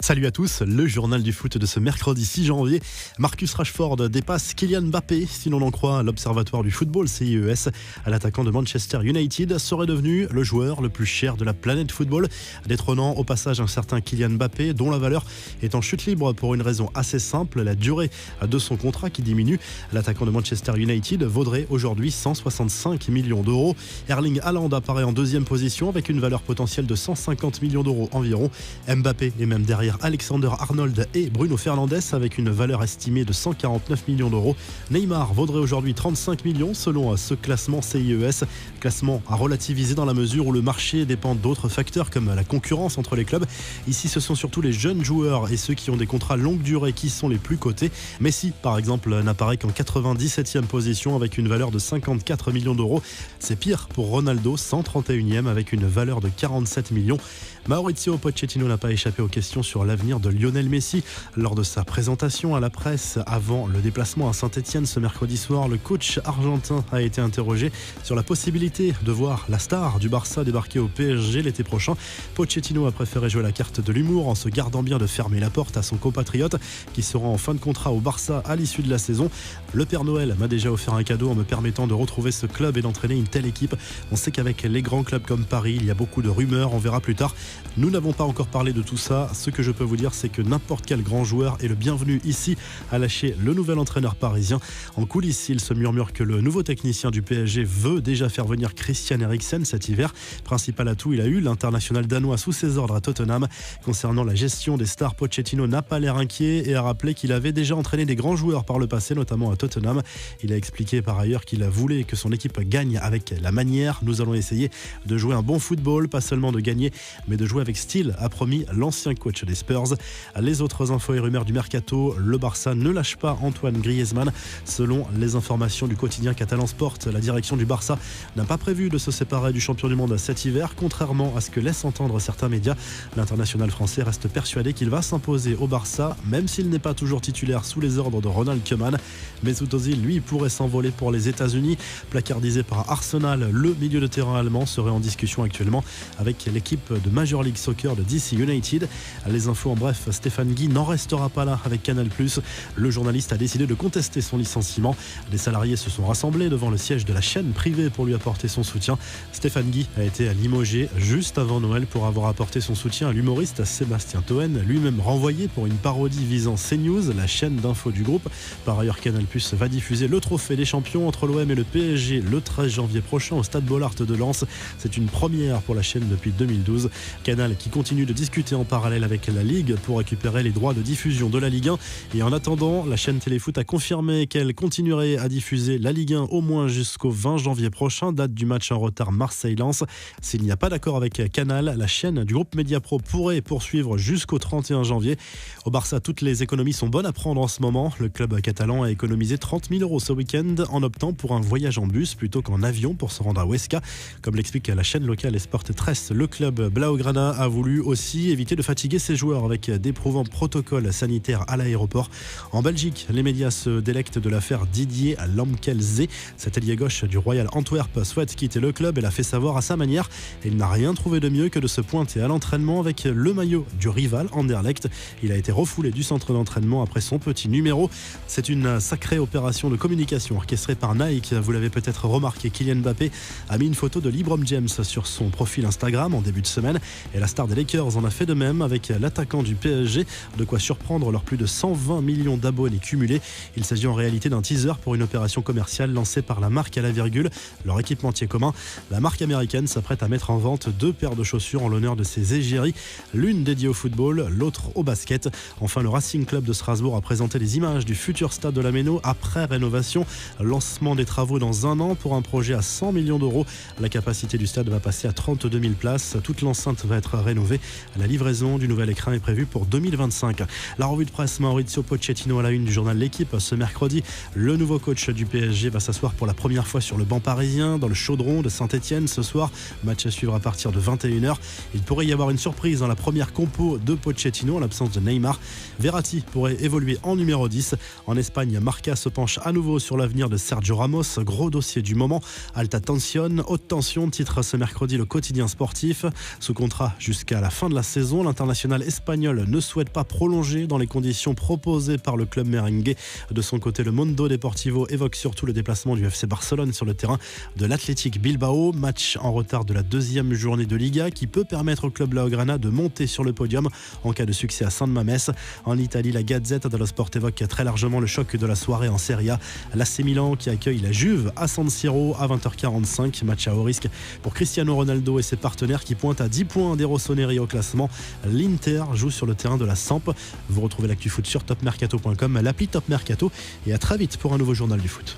Salut à tous, le journal du foot de ce mercredi 6 janvier. Marcus Rashford dépasse Kylian Mbappé. Si l'on en croit l'Observatoire du football CIES, l'attaquant de Manchester United serait devenu le joueur le plus cher de la planète football, détrônant au passage un certain Kylian Mbappé, dont la valeur est en chute libre pour une raison assez simple, la durée de son contrat qui diminue. L'attaquant de Manchester United vaudrait aujourd'hui 165 millions d'euros. Erling Haaland apparaît en deuxième position avec une valeur potentielle de 150 millions d'euros environ. Mbappé est même derrière Alexander-Arnold et Bruno Fernandes avec une valeur estimée de 149 millions d'euros. Neymar vaudrait aujourd'hui 35 millions selon ce classement CIES. Classement à relativiser dans la mesure où le marché dépend d'autres facteurs comme la concurrence entre les clubs. Ici, ce sont surtout les jeunes joueurs et ceux qui ont des contrats longue durée qui sont les plus cotés. Messi, par exemple, n'apparaît qu'en 97e position avec une valeur de 54 millions d'euros. C'est pire pour Ronaldo, 131e avec une valeur de 47 millions. Mauricio Pochettino n'a pas échappé aux questions sur l'avenir de Lionel Messi. Lors de sa présentation à la presse avant le déplacement à Saint-Etienne ce mercredi soir, le coach argentin a été interrogé sur la possibilité de voir la star du Barça débarquer au PSG l'été prochain. Pochettino a préféré jouer la carte de l'humour en se gardant bien de fermer la porte à son compatriote qui sera en fin de contrat au Barça à l'issue de la saison. Le Père Noël m'a déjà offert un cadeau en me permettant de retrouver ce club et d'entraîner une telle équipe. On sait qu'avec les grands clubs comme Paris, il y a beaucoup de rumeurs, on verra plus tard. Nous n'avons pas encore parlé de tout ça. Ce que je peux vous dire, c'est que n'importe quel grand joueur est le bienvenu ici à lâcher le nouvel entraîneur parisien. En coulisses, il se murmure que le nouveau technicien du PSG veut déjà faire venir Christian Eriksen cet hiver. Principal atout, il a eu l'international danois sous ses ordres à Tottenham. Concernant la gestion des stars, Pochettino n'a pas l'air inquiet et a rappelé qu'il avait déjà entraîné des grands joueurs par le passé, notamment à Tottenham. Il a expliqué par ailleurs qu'il voulait que son équipe gagne avec la manière. Nous allons essayer de jouer un bon football, pas seulement de gagner, mais de jouer avec style, a promis l'ancien coach des Spurs. Les autres infos et rumeurs du mercato, le Barça ne lâche pas Antoine Griezmann. Selon les informations du quotidien catalan Sport, la direction du Barça n'a pas prévu de se séparer du champion du monde cet hiver, contrairement à ce que laissent entendre certains médias. L'international français reste persuadé qu'il va s'imposer au Barça, même s'il n'est pas toujours titulaire sous les ordres de Ronald Koeman. Mesut Özil, lui, pourrait s'envoler pour les États-Unis. Placardisé par Arsenal, le milieu de terrain allemand serait en discussion actuellement avec l'équipe de Major League Soccer de DC United. Les infos en bref, Stéphane Guy n'en restera pas là avec Canal+. Le journaliste a décidé de contester son licenciement. Les salariés se sont rassemblés devant le siège de la chaîne privée pour lui apporter son soutien. Stéphane Guy a été limogé juste avant Noël pour avoir apporté son soutien à l'humoriste Sébastien Toen, lui-même renvoyé pour une parodie visant CNews, la chaîne d'info du groupe. Par ailleurs, Canal+ va diffuser le trophée des champions entre l'OM et le PSG le 13 janvier prochain au stade Bollaert de Lens. C'est une première pour la chaîne depuis 2012. Canal qui continue de discuter en parallèle avec la Ligue pour récupérer les droits de diffusion de la Ligue 1. Et en attendant, la chaîne Téléfoot a confirmé qu'elle continuerait à diffuser la Ligue 1 au moins jusqu'au 20 janvier prochain, date du match en retard Marseille-Lens. S'il n'y a pas d'accord avec Canal, la chaîne du groupe Mediapro pourrait poursuivre jusqu'au 31 janvier. Au Barça, toutes les économies sont bonnes à prendre en ce moment. Le club catalan a économisé 30 000 € ce week-end en optant pour un voyage en bus plutôt qu'en avion pour se rendre à Huesca. Comme l'explique la chaîne locale Esport 13, le club Blaugrana a voulu aussi éviter de fatiguer ses joueurs avec d'éprouvants protocoles sanitaires à l'aéroport. En Belgique, les médias se délectent de l'affaire Didier Lamkelzee. Cet ailier gauche du Royal Antwerp souhaite quitter le club et l'a fait savoir à sa manière. Il n'a rien trouvé de mieux que de se pointer à l'entraînement avec le maillot du rival Anderlecht. Il a été refoulé du centre d'entraînement après son petit numéro. C'est une sacrée opération de communication orchestrée par Nike. Vous l'avez peut-être remarqué, Kylian Mbappé a mis une photo de LeBron James sur son profil Instagram en début de semaine et la star des Lakers en a fait de même avec l'attaquant du PSG, de quoi surprendre leurs plus de 120 millions d'abonnés cumulés. Il s'agit en réalité d'un teaser pour une opération commerciale lancée par la marque à la virgule, leur équipementier commun. La marque américaine s'apprête à mettre en vente 2 paires de chaussures en l'honneur de ses égéries, l'une dédiée au football, l'autre au basket. Enfin, le Racing Club de Strasbourg a présenté les images du futur stade de la Méno après rénovation. Lancement des travaux dans un an pour un projet à 100 millions d'euros. La capacité du stade va passer à 32 000 places. Toute l'enceinte va être rénovée. La livraison du nouvel écran est prévue pour 2025. La revue de presse, Mauricio Pochettino à la une du journal L'Équipe ce mercredi. Le nouveau coach du PSG va s'asseoir pour la première fois sur le banc parisien dans le chaudron de Saint-Etienne ce soir. Match à suivre à partir de 21h. Il pourrait y avoir une surprise dans la première compo de Pochettino en l'absence de Neymar. Verratti pourrait évoluer en numéro 10. En Espagne, Marca se penche à nouveau sur l'avenir de Sergio Ramos. Gros dossier du moment. Alta tension, haute tension, titre ce mercredi le quotidien sportif. Sous contrat jusqu'à la fin de la saison, l'international espagnol ne souhaite pas prolonger dans les conditions proposées par le club merengue. De son côté, le Mundo Deportivo évoque surtout le déplacement du FC Barcelone sur le terrain de l'Athletic Bilbao, match en retard de la deuxième journée de Liga qui peut permettre au club Blaugrana de monter sur le podium en cas de succès à San Mamés. En Italie, la Gazzetta dello Sport évoque très largement le choc de la soirée en Serie A. L'AC Milan qui accueille la Juve à San Siro à 20h45, match à haut risque pour Cristiano Ronaldo et ses partenaires qui pointent à 10 points des Rossoneri au classement. L'Inter joue sur le terrain de la Samp. Vous retrouvez l'actu foot sur topmercato.com, l'appli Top Mercato, et à très vite pour un nouveau journal du foot.